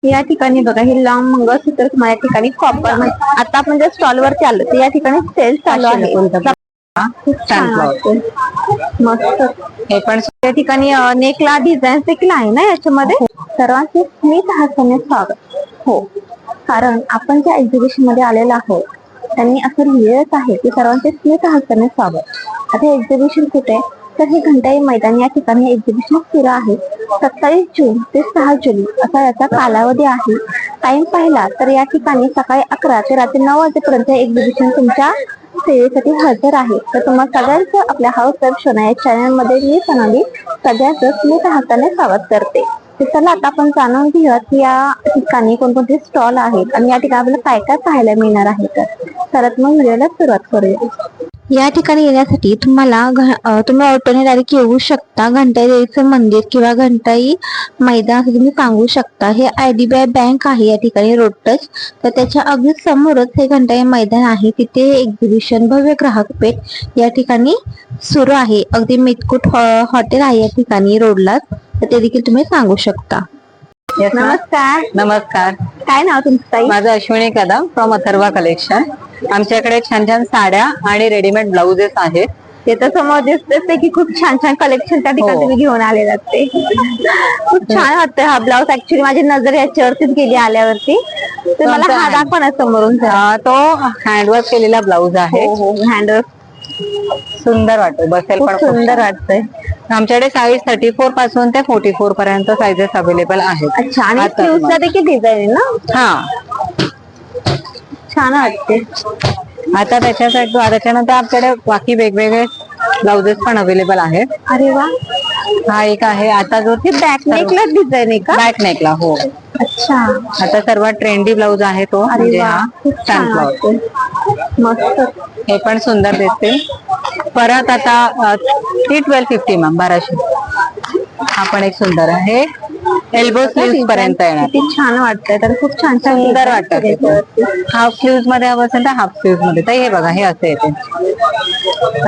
या ठिकाणी बघा हे लॉंग मंगळसूत्र तुम्हाला या ठिकाणी कॉपर मध्ये आता आपण जर स्टॉल वरती आलो तर या ठिकाणी सेल चालू आहे. खूप छान वाटतं. मस्त. हे पण या ठिकाणी नेकला डिझाईन देखील आहे ना याच्यामध्ये. सर्वांचे स्मित हास्याने स्वागत. हो, कारण आपण ज्या एक्झिबिशन मध्ये आलेलो आहोत त्यांनी असं लिहिलंच आहे की सर्वांचे स्मित हास्याने स्वागत. आता एक्झिबिशन कुठे तर हे घंटाई मैदान या ठिकाणी एक्झिबिशन सुरू आहे. 27 जून ते 6 जुलै असा याचा कालावधी आहे. टाइम पाहिला तर या ठिकाणी सकाळी 11 ते रात्री 9 वाजेपर्यंत एक्झिबिशन तुमच्या सेवेसाठी हजर आहे. तर तुम्हाला सगळ्यांचं आपल्या हाऊस वाईफ शोना या चॅनल मध्ये मी सोनाली सगळ्यांचं स्मित हाताने स्वागत करते. तर चला आता आपण जाणून घेऊया की या ठिकाणी कोणकोणते स्टॉल आहेत आणि या ठिकाणी आपल्याला काय काय पाहायला मिळणार आहे. तर मग व्हिडिओला सुरुवात करूया. या ठिकाणी येण्यासाठी तुम्ही ऑटोने डायरेक्ट येऊ शकता. घंटाई देवीचं मंदिर किंवा घंटाई मैदान असं तुम्ही सांगू शकता. हे IDBI बँक आहे या ठिकाणी रोड टच. तर त्याच्या अगदी समोरच हे घंटाई मैदान आहे. तिथे एक्झिबिशन भव्य ग्राहक पेठ या ठिकाणी सुरू आहे. अगदी मितकुट हॉटेल आहे या ठिकाणी रोडलाच. तर ते देखील तुम्ही सांगू शकता. नमस्कार. नमस्कार. काय नाव तुमचं ताई? माझं अश्विनी कदम फ्रॉम अथर्वा कलेक्शन. आमच्याकडे छान छान साड्या आणि रेडीमेड ब्लाउजेस आहेत. ते तर समोर दिसते की खूप छान छान कलेक्शन त्या ठिकाणी तुम्ही घेऊन आलेला. ते खूप छान वाटतं. हा ब्लाउज ऍक्च्युली माझी नजर याच्यावरतीच गेली आल्यावरती. तर मला हा दाखवा ना समोरून. तो हँडवर्क केलेला ब्लाउज आहे. हँडवर्क सुंदर वाटतो. बसेल पण सुंदर वाटतंय. आमच्याकडे साईज 34 पासून ते 44 पर्यंत साइजेस अवेलेबल आहेत. अच्छा. आणि स्लीव्हजला देखील डिझाईन आहे ना. हा, छान वाटते. आता त्याच्यानंतर आपल्याकडे बाकी वेगवेगळे ब्लाउजेस पण अवेलेबल आहेत. अरे वा. हा एक आहे. आता जो बॅक नेकला डिझाईन आहे का? बॅक नेकला. हो. अच्छा. आता सर्वात ट्रेंडी ब्लाउज आहे तो. म्हणजे हा छान ब्लाउज. मस्त. हे पण सुंदर दिसते. परत आता ती 1250 मॅम 1200. हा पण एक सुंदर आहे. एल्बो स्लीव्ह पर्यंत येणार. किती छान वाटतंय. तर खूप छान छान सुंदर वाटतं. हाफ स्लीव्ह मध्ये हवं असेल तर हाफ स्लीव्ह मध्ये. तर हे बघा हे असे येते.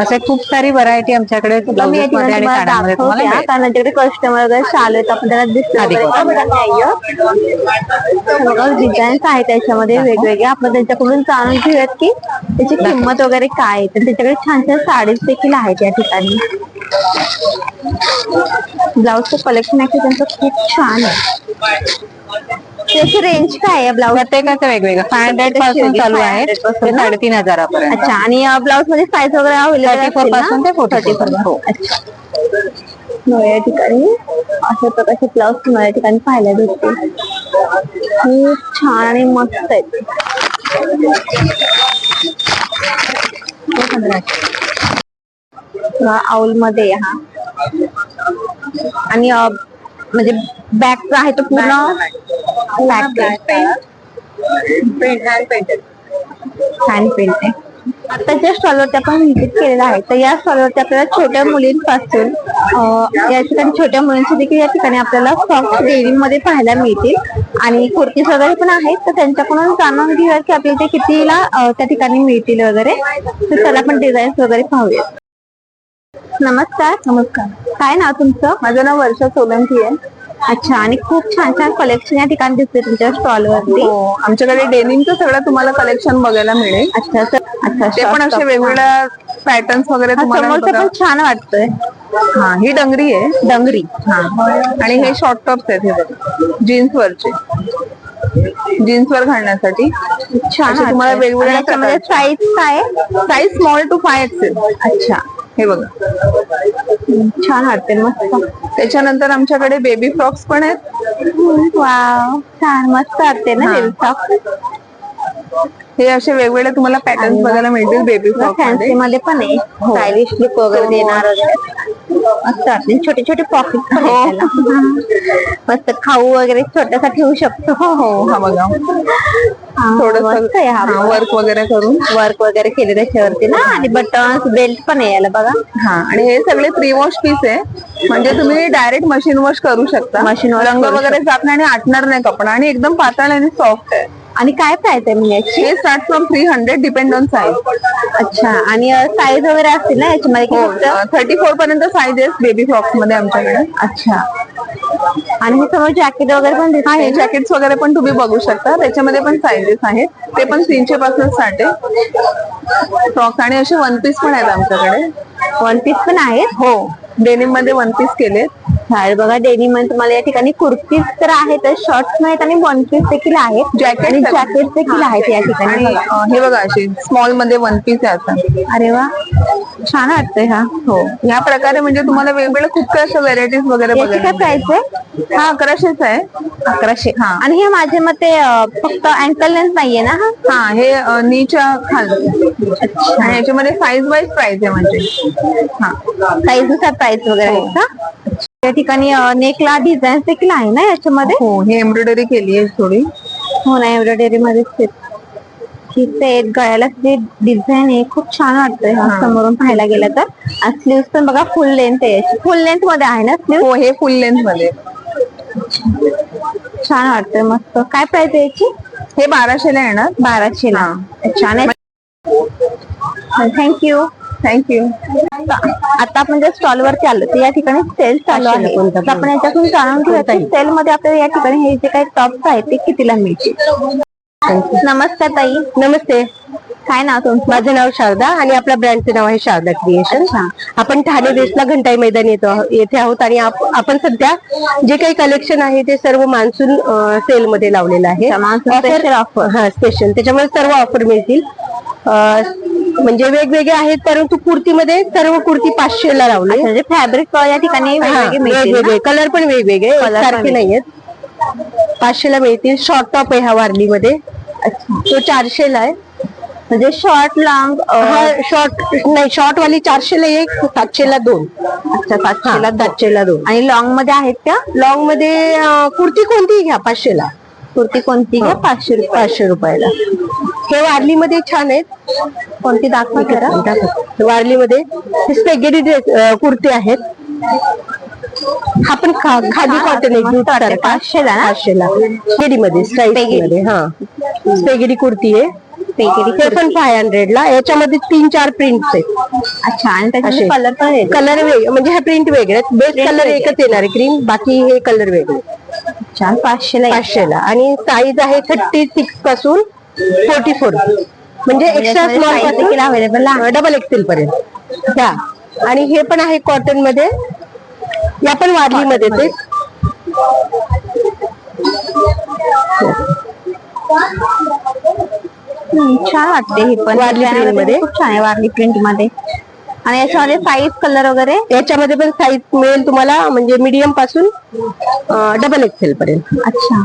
असे खूप सारी व्हरायटी आमच्याकडे ब्लाउजेस मध्ये आणि साड्यांमध्ये तुम्हाला मिळेल. कारण आमच्याकडे कस्टमर वगैरे चालू आहेत. आपण त्याला दिसतो डिझाईन्स आहेत त्याच्यामध्ये वेगवेगळे. आपण त्यांच्याकडून जाणून घेऊयात की त्याची किंमत वगैरे काय आहे. तर त्याच्याकडे छान छान साडीज देखील आहेत या ठिकाणी. ब्लाउजचं कलेक्शन आहे त्यांचं खूप छान आहे. त्याची रेंज काय आहे ब्लाउज? प्रत्येकाचं वेगवेगळं. 500 पासून चालू आहे ते 3500 पर्यंत. अच्छा. आणि ब्लाउज मध्ये साईज वगैरे अवेलेबल 34 पासून ते 44. हो. अच्छा. या ठिकाणी अशा प्रकारचे ब्लाउज तुम्हाला या ठिकाणी पाहायला भेटतील. खूप छान आणि मस्त आहेत. आऊल मध्ये हा. आणि म्हणजे बॅक आहे तो पूर्ण हँड पेंट आहे. आताच्या स्टॉलवरती आपण व्हिजिट केलेला आहे. तर या स्टॉलवरती आपल्याला छोट्या मुलींपासून या ठिकाणी छोट्या मुलींची देखील या ठिकाणी आपल्याला फ्रॉक्स डेनिम मध्ये पाहायला मिळतील. आणि कुर्तीज वगैरे पण आहेत. तर त्यांच्याकडून जाणून घेऊया की आपल्याला ते कितीला त्या ठिकाणी मिळतील वगैरे. तर त्याला आपण डिझाईन्स वगैरे पाहूया. नमस्कार. नमस्कार. काय नाव तुमचं? माझं नाव वर्षा सोलंकी आहे. अच्छा. आणि खूप छान छान कलेक्शन या ठिकाणी दिसते तुमच्या स्टॉल वरती. आमच्याकडे डेनिमचं सगळं तुम्हाला कलेक्शन बघायला मिळेल. अच्छा. अच्छा. ते पण असे वेगवेगळ्या पॅटर्न्स वगैरे तुम्हाला पण छान वाटतंय. हा, ही डंगरी आहे. डंगरी. हा. आणि हे शॉर्ट टॉप्स आहेत. हे बघा जीन्स वरचे. जीन्स वर घालण्यासाठी छान. तुम्हाला वेगवेगळ्या साईज काय? Size small to 5XL. अच्छा. हे बघा छान वाटते. मस्त. त्याच्यानंतर आमच्याकडे बेबी फ्रॉक्स पण आहेत. वाव. छान मस्त वाटते ना बेबी फ्रॉक. हे असे वेगवेगळे तुम्हाला पॅटर्न्स बघायला मिळतील बेबी फ्रॉक फॅन्सी मध्ये पण आहे. स्टायलिश लुक वगैरे देणार मस्त वाटते. छोटे छोटे पॉकेट पण आहेत त्याला. मस्त खाऊ वगैरे छोट्यासा ठेवू शकतो. हो. हा बघा थोडं वर्क वगैरे करून वर्क वगैरे केले त्याच्यावरती ना. आणि बटन्स बेल्ट पण आहे याला बघा. हा. आणि हे सगळे प्री वॉश पीस आहे. म्हणजे तुम्ही डायरेक्ट मशीन वॉश करू शकता. मशीन वॉश रंग वगैरे जात नाही आणि आटणार नाही कपडा. आणि एकदम पातळ आणि सॉफ्ट आहे. आणि काय प्राइस आहे म्हणजे याची? हे start from 300 depend on size. अच्छा. आणि साईज वगैरे असतील ना याच्यामध्ये? 34 पर्यंत साईज आहे बेबी फ्रॉक्स मध्ये आमच्याकडे. अच्छा. आणि हे समोर जॅकेट वगैरे पण हा, दिसतंय हे ना? जॅकेट्स वगैरे पण तुम्ही बघू शकता. त्याच्यामध्ये पण साईजेस आहेत. ते पण 300 पासून स्टार्ट आहे. फ्रॉक्स आणि असे वन पीस पण आहेत आमच्याकडे. वन पीस पण आहेत. हो, डेनिम मध्ये वन पीस केलेत. चालेल बघा, डेनिम मध्ये तुम्हाला या ठिकाणी कुर्तीज तर आहेत, शॉर्ट्स आहेत आणि वन पीस देखील आहेत. आणि जॅकेट देखील आहेत या ठिकाणी आणि बघा. हे बघा, असे स्मॉल मध्ये वन पीस आहे आता. अरे वा, छान वाटतंय हा. हो, ह्या प्रकारे म्हणजे तुम्हाला वेगवेगळ्या खूप काही असं व्हेरायटीज वगैरे याची काय प्राइस आहे? हा, 1100च आहे. 1100. हा. आणि हे माझ्या मते फक्त अँकल लेंथ नाहीये ना हा? हा, हे नीच्या खाली. आणि याच्यामध्ये साईज वाईज प्राइस आहे म्हणजे. हा, साईज नुसार प्राइस वगैरे आहेत का? या ठिकाणी नेकला डिझाईन देखील आहे ना याच्यामध्ये? हो, हे एम्ब्रॉयडरी केली आहे थोडी. हो ना, एम्ब्रॉयडरी मध्ये एक गळ्याला जे डिझाईन आहे खूप छान वाटतंय हा समोरून पाहायला गेलं तर. आणि स्लीव्ह पण बघा फुल लेंथ आहे. फुल लेंथ मध्ये आहे ना स्लीव्ह? हो, हे फुल लेंथ मध्ये. छान वाटतंय, मस्त. काय प्राइस आहे याची? हे 1200 ला येणार. 1200 ला. छान आहे. थँक्यू. थँक्यू. आता आपण ज्या स्टॉल वरती आलो तर या ठिकाणी सेल चालू आहे. तर आपण याच्यातून जाणून घेऊया की सेल मध्ये आपल्याला या ठिकाणी हे जे काही टॉप्स आहेत ते कितीला मिळतील. नमस्कार ताई. नमस्ते. काय नाव तुमचं? माझं नाव शारदा आणि आपल्या ब्रँडचे नाव आहे शारदा क्रिएशन. आपण ठाणे वेस्टला घंटाई मैदान येथे आहोत आणि आपण सध्या जे काही कलेक्शन आहे ते सर्व मान्सून सेल मध्ये लावलेलं आहे. Special offer. हा, स्पेशल. त्याच्यामुळे सर्व ऑफर मिळतील. म्हणजे वेगवेगळे आहेत, परंतु कुर्तीमध्ये सर्व कुर्ती 500 ला लावले. म्हणजे फॅब्रिक या ठिकाणी वेगवेगळे कलर पण वेगवेगळे सारखे नाहीयेत. 500 ला मिळतील. शॉर्ट टॉप आहे हा वारलीमध्ये. तो 400 ला आहे. म्हणजे शॉर्ट लॉंग. शॉर्ट नाही, शॉर्ट वाली 400 ला एक, 700 ला 2. अच्छा, 700 ला 700 ला 2. आणि लॉंग मध्ये आहेत त्या? लॉंग मध्ये कुर्ती कोणती घ्या 500 ला. कुर्ती कोणती घ्या 500 रुपये. 500 रुपयाला. हे वारली मध्ये छान आहेत. कोणती दाखवा जरा. वारली मध्ये स्पेगेटी कुर्ती आहेत. हा पण खादी कॉटन आहे. 500 ला ना? 500 ला स्पेगेटी मध्ये, स्ट्राईप मध्ये. हा, स्पेगेटी कुर्ती आहे. ते पण 500 ला. याच्यामध्ये 3-4 प्रिंट्स आहेत. अच्छा, आणि त्याचे कलर पण आहेत. कलर वेगळे म्हणजे हे प्रिंट वेगळे. बेस्ट कलर एकच येणार आहे क्रीम, बाकी हे कलर वेगळे. छान. 500 ला. 500 ला. आणि साईज आहे 36 पासून 44, म्हणजे एक्स्ट्रा स्मॉल पासून अवेलेबल आहे. डबल एक्सेल पर्यंत. ह्या आणि हे पण आहे कॉटन मध्ये. या पण वारली मध्ये ते. छान वाटते हे पण. वारली प्रिंट मध्ये खूप छान आहे वारली प्रिंट मध्ये. आणि याच्यामध्ये साईज कलर वगैरे? याच्यामध्ये पण साईज मिळेल तुम्हाला, म्हणजे मीडियम पासून डबल एक्सेल पर्यंत. अच्छा.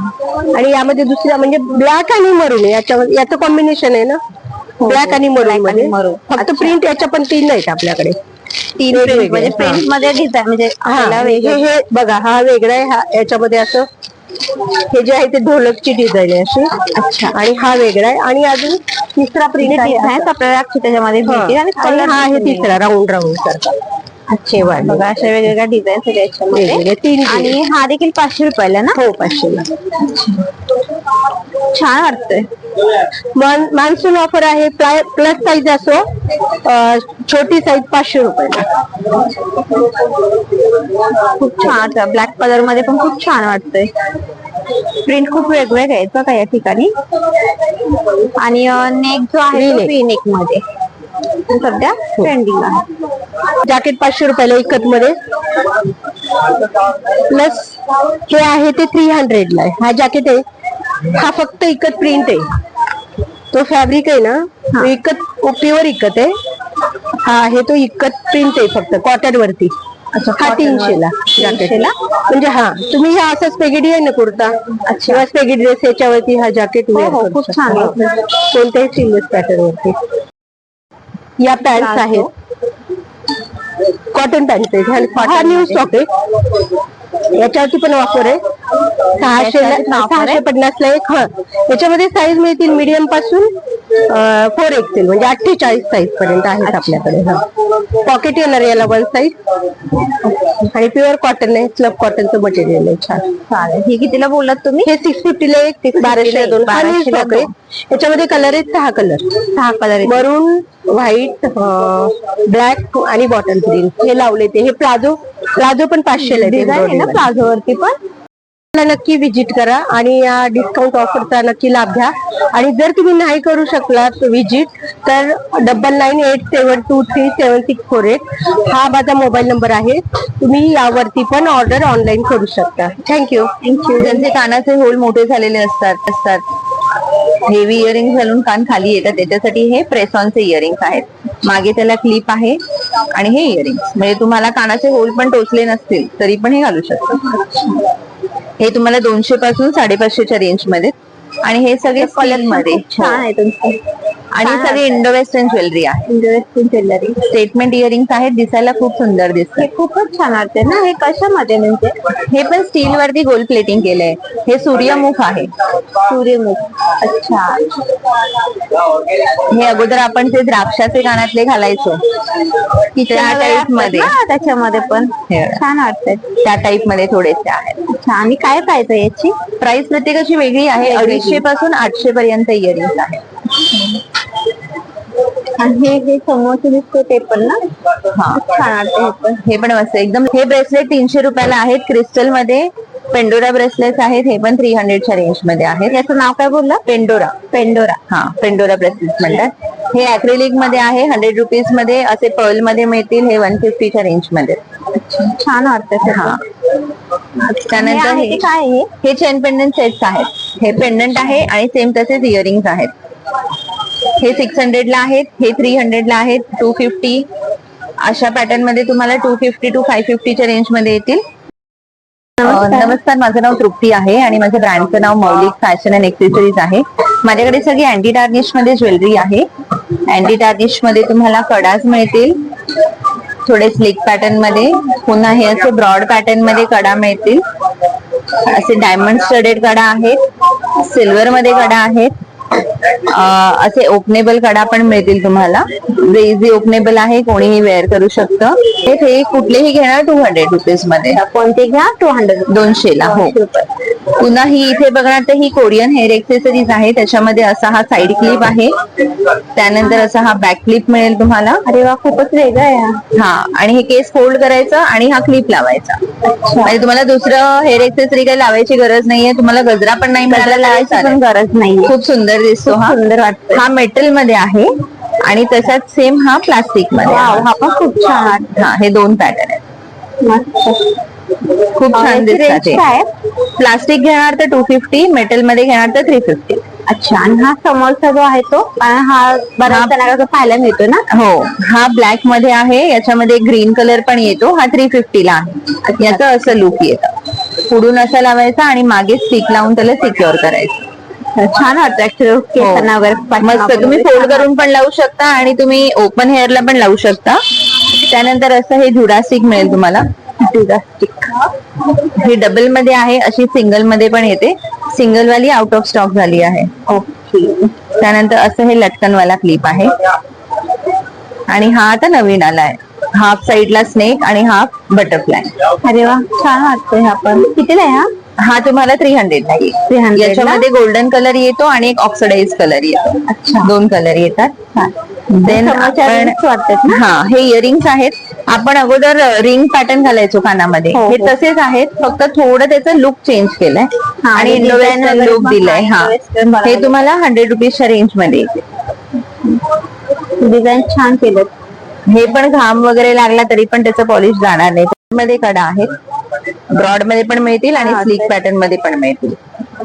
आणि यामध्ये दुसऱ्या म्हणजे ब्लॅक आणि मरून याचं कॉम्बिनेशन आहे ना. ब्लॅक आणि मरून मध्ये. फक्त प्रिंट याच्या पण 3 आहेत आपल्याकडे. 3 प्रिंट म्हणजे प्रिंट मध्ये डिझाईन म्हणजे हे बघा, हा वेगळा आहे. हा याच्यामध्ये असं हे जे आहे ते ढोलकची डिझाईन आहे अशी. अच्छा. आणि हा वेगळा आहे. आणि अजून तिसरा प्रिंट आहे आपल्याला त्याच्यामध्ये भेटेल. आणि हा आहे तिसरा राऊंड सारखा. अच्छे वाट बघा, अशा वेगवेगळ्या डिझाईन आहेत याच्यामध्ये. 3. आणि हा देखील 500 रुपयाला ना? हो, 500 ला. छान वाटतंय. मान्सून ऑफर आहे. प्लस साईज असो, छोटी साईज 500 रुपयाला. खूप छान. ब्लॅक कलर मध्ये पण खूप छान वाटतंय. प्रिंट खूप वेगवेगळे आहेत बघा या ठिकाणी. आणि नेक जो आहे तो व्ही नेक मध्ये सध्या ट्रेंडिंग आहे. जॅकेट 500 रुपयाला इकत मध्ये. प्लस हे आहे ते 300 ला आहे. हा जॅकेट आहे. हा फक्त इकत प्रिंट आहे. तो फॅब्रिक आहे ना, तो इकत प्युअर इकत आहे. हा आहे तो इकत प्रिंट आहे फक्त कॉटन वरती. हा 300 ला जॅकेट. म्हणजे हा तुम्ही हा असा स्पेगेटी आहे ना कुर्ता किंवा स्पेगेटी ड्रेस, याच्यावरती हा जॅकेट खूप छान आहे. कोणत्याही सीमलेस पॅटर्न वरती. या पॅन्ट्स आहेत, कॉटन पॅन्ट आहे. हा न्यू स्टॉक आहे. याच्यावरती पण ऑफर आहे. 650 ला एक. याच्यामध्ये साईज मिळतील मीडियम पासून 4 एक्सेल म्हणजे 48 साईज पर्यंत आहेत आपल्याकडे. पॉकेट येणार याला 1 साईज. आणि प्युअर कॉटन आहे. स्लब कॉटनचं मटेरियल आहे. छान. चालेल. हे कितीला बोललात तुम्ही? हे 650 ला एक, 1200 ला 2. हा न्यू स्टॉक आहे. याच्यामध्ये कलर आहेत 6 कलर. 6 कलर. मरून, व्हाईट, ब्लॅक आणि बॉटल ग्रीन हे लावले. ते हे प्लाझो पण 500 ला डिझाईन आहे ना प्लाझो वरती पण. नक्की विजिट करा आणि या डिस्काउंट ऑफरचा नक्की लाभ घ्या. आणि जर तुम्ही नाही करू शकलात विजिट तर 9987237648 हा माझा मोबाईल नंबर आहे. तुम्ही यावरती पण ऑर्डर ऑनलाईन करू शकता. थँक्यू. ज्यांचे कानाचे होल मोठे झालेले असतात हेवी इयरिंग घालून कान खाली येतात त्याच्यासाठी हे प्रेसॉनचे इयरिंग्स आहेत. मागे त्याला क्लिप आहे आणि हे इयरिंग्स म्हणजे तुम्हाला कानाचे होल पण टोचले नसतील तरी पण हे घालू शकता. हे तुम्हाला 200 पासून 550च्या रेंज मध्ये आणि हे सगळे स्टील मध्ये छान आहे तुमचं. आणि सगळी इंडो वेस्टर्न ज्वेलरी आहे. Indo western jewellery statement earrings आहेत, दिसायला खूप सुंदर दिसतात. हे खूपच छान वाटते ना. हे कशामध्ये म्हणजे हे पण स्टील वरती गोल्ड प्लेटिंग केलंय. हे सूर्यमुख आहे. सूर्यमुख. अच्छा. हे अगोदर आपण जे द्राक्षाचे कानातले घालायचो त्या टाईप मध्ये त्याच्यामध्ये पण छान वाटतंय. त्या टाईप मध्ये थोडेसे आहेत. अच्छा. आणि काय प्राइस आहे याची? प्राइस प्रत्येकाची वेगळी आहे. 250 पासून 800 पर्यंत इयरिंग्स आहेत. आणि हे समोरचे दिसतो ते पण ना. हा छान वाटतं. हे पण मस्त एकदम. हे ब्रेसलेट 300 रुपयाला आहेत. क्रिस्टल मध्ये पेंडोरा ब्रेसलेट्स आहेत. हे पण 300च्या रेंज मध्ये आहेत. याचं नाव काय बोलला? पेंडोरा. पेंडोरा. हा पेंडोरा ब्रेसलेट म्हणतात. हे अॅक्रिलिक मध्ये आहे. 100 रुपीज मध्ये असे पर्ल मध्ये मिळतील. हे 150च्या रेंज मध्ये. छान वाटतं. हा त्यानंतर काय आहे? हे चेन पेंडंट सेट्स आहेत. हे पेंडंट आहे आणि सेम तसेच इयरिंग्स आहेत. हे 600 ला आहेत. हे 300 ला आहेत. 250 अशा पॅटर्न मध्ये तुम्हाला 250 to 550च्या रेंज मध्ये येतील. नमस्कार, माझं नाव तृप्ती आहे आणि माझ्या ब्रँडचं नाव मौलिक फॅशन अँड एक्सेसरीज आहे. माझ्याकडे सगळी अँटी टार्निश मध्ये ज्वेलरी आहे. अँटी टार्निश मध्ये तुम्हाला कडाज मिळतील थोडे स्लिक पॅटर्न मध्ये. पुन्हा हे असे ब्रॉड पॅटर्न मध्ये कडा मिळतील. असे डायमंड स्टडेड कडा आहेत. सिल्वर मध्ये कडा आहेत. असे ओपनेबल कडा पण मिळतील तुम्हाला. इझी ओपनेबल आहे, कोणीही वेअर करू शकतं. हे कुठलेही घेणार 200 रुपीज मध्ये. कोणते घ्या? 200 ला. हो. पुन्हा ही इथे बघणार तर ही कोरियन हेअर एक्सेसरीज आहे. त्याच्यामध्ये असा हा साइड क्लिप आहे. त्यानंतर असा हा बॅक क्लिप मिळेल तुम्हाला. अरे वा, खूपच वेगळं आहे. हा आणि हे केस फोल्ड करायचं आणि हा क्लिप लावायचा. म्हणजे तुम्हाला दुसरं हेअर एक्सेसरी काही लावायची गरज नाहीये. तुम्हाला गजरा पण नाही मिळाला लावायची पण गरज नाही. खूप सुंदर दिसतो. हा सुंदर वाटतं. हा मेटल मध्ये आहे आणि तसाच सेम हा प्लास्टिक मध्ये. हा पण खूप छान वाटतं. हा हे 2 पॅटर्न आहेत. खूप छान दिसतात. प्लास्टिक घेणार तर 250, मेटल मध्ये घेणार तर 350. अच्छा. आणि हा समोरचा जो आहे तो हा बराच जणांना पाहायला मिळतो ना. हो. हा ब्लॅक मध्ये आहे. याच्यामध्ये ग्रीन कलर पण येतो. हा 350 ला आहे. याचं असं लुक येतं. पुढून असं लावायचा आणि मागे स्टिक लावून त्याला सिक्युअर करायचं. छान वाटतं ऍक्च्युअली. केसांना वगैरे मस्त. तुम्ही फोल्ड करून पण लावू शकता आणि तुम्ही ओपन हेअरला पण लावू शकता. त्यानंतर असं हे जुडा स्टिक मिळेल तुम्हाला. जुडा स्टिक ही डबल मध्ये आहे. अशी सिंगल मध्ये पण येते. सिंगल वाली आउट ऑफ स्टॉक झाली आहे. ओके. त्यानंतर असं हे लटकन वाला क्लिप आहे आणि हा आता नवीन आला आहे. हाफ साइडला स्नेक आणि हाफ बटरफ्लाय. अरे वा, छान वाटतंय. हा पण कितीला आहे? हा तुम्हाला 300 ला येईल. 300. याच्यामध्ये गोल्डन कलर येतो आणि एक ऑक्सिडाइज कलर येतो. अच्छा. 2 कलर येतात. देन आपण हा हे इयरिंग्स आहेत. आपण अगोदर रिंग पॅटर्न घालायचो कानामध्ये. हे तसेच आहेत, फक्त थोडं त्याचं लुक चेंज केलंय आणि इंडो वेस्टर्न लुक दिलाय. हा हे तुम्हाला 100 रुपीजच्या रेंज मध्ये येते. डिझाईन छान केलं. हे पण घाम वगैरे लागला तरी पण त्याचं पॉलिश जाणार नाही. मध्ये कडा आहेत. ब्रॉड मध्ये पण मिळतील आणि स्लिक पॅटर्न मध्ये पण मिळतील.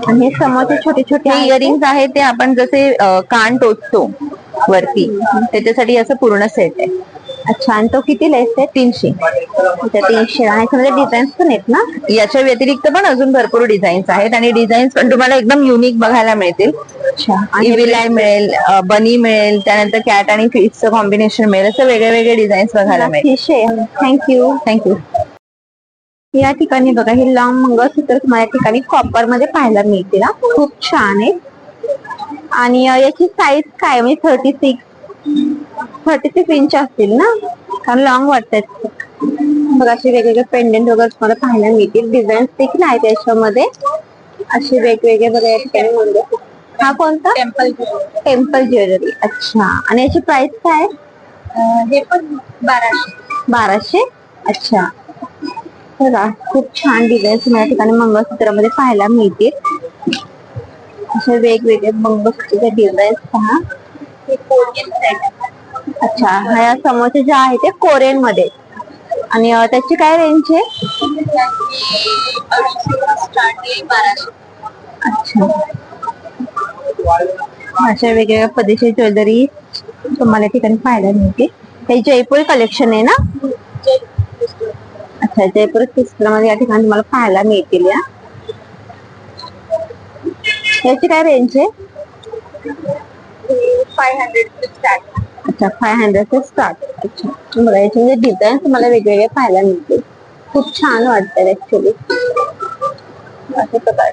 आणि हे समोरचे छोटे छोटे इयरिंग्स आहेत ते आपण जसे कान टोचतो वरती त्याच्यासाठी असं पूर्ण सेट आहे. अच्छा. आणि तो कितीला आहे? 300. 300. आणि याच्यामध्ये डिझाईन्स पण आहेत ना. याच्या व्यतिरिक्त पण अजून भरपूर डिझाईन्स आहेत आणि डिझाईन्स पण तुम्हाला एकदम युनिक बघायला मिळतील. इव्हिलाय मिळेल, बनी मिळेल, त्यानंतर कॅट आणि फिशचं कॉम्बिनेशन मिळेल. असं वेगळे वेगळे डिझाईन्स बघायला मिळेल. थँक्यू. थँक्यू. या ठिकाणी बघा हे लॉंग मंगळसूत्र तुम्हाला या ठिकाणी कॉपर मध्ये पाहायला मिळतील. खूप छान आहे. आणि याची साईज काय म्हणजे 36 इंच असतील ना, कारण लॉंग वाटतात. बघा असे वेगवेगळे पेंडेंट वगैरे तुम्हाला पाहायला मिळतील. डिझाईन्स देखील आहेत त्याच्यामध्ये असे वेगवेगळे. बघा या ठिकाणी हा कोणता? Temple jewellery. अच्छा. आणि याची प्राइस काय? हे पण 1200. 1200. अच्छा. बघा खूप छान डिझाईन्स या ठिकाणी मंगळसूत्रामध्ये पाहायला मिळतील. असे वेगवेगळे मंगळसूत्राचे डिझाईन्स पहा. अच्छा, ह्या समोरचे जे आहे ते कोरियन मध्ये आणि त्याची काय रेंज आहे? अच्छा, अशा वेगवेगळ्या पद्धतीची ज्वेलरी तुम्हाला या ठिकाणी पाहायला मिळते. हे जयपूर कलेक्शन आहे ना? अच्छा, जयपूर मध्ये या ठिकाणी तुम्हाला पाहायला मिळतील. याची काय रेंज आहे? 500 स्टार्ट. अच्छा, 500 ते स्टार्ट. अच्छा, बघा याचे म्हणजे डिझाईन तुम्हाला वेगवेगळे पाहायला मिळतील. खूप छान वाटतात ऍक्च्युली अशा प्रकार.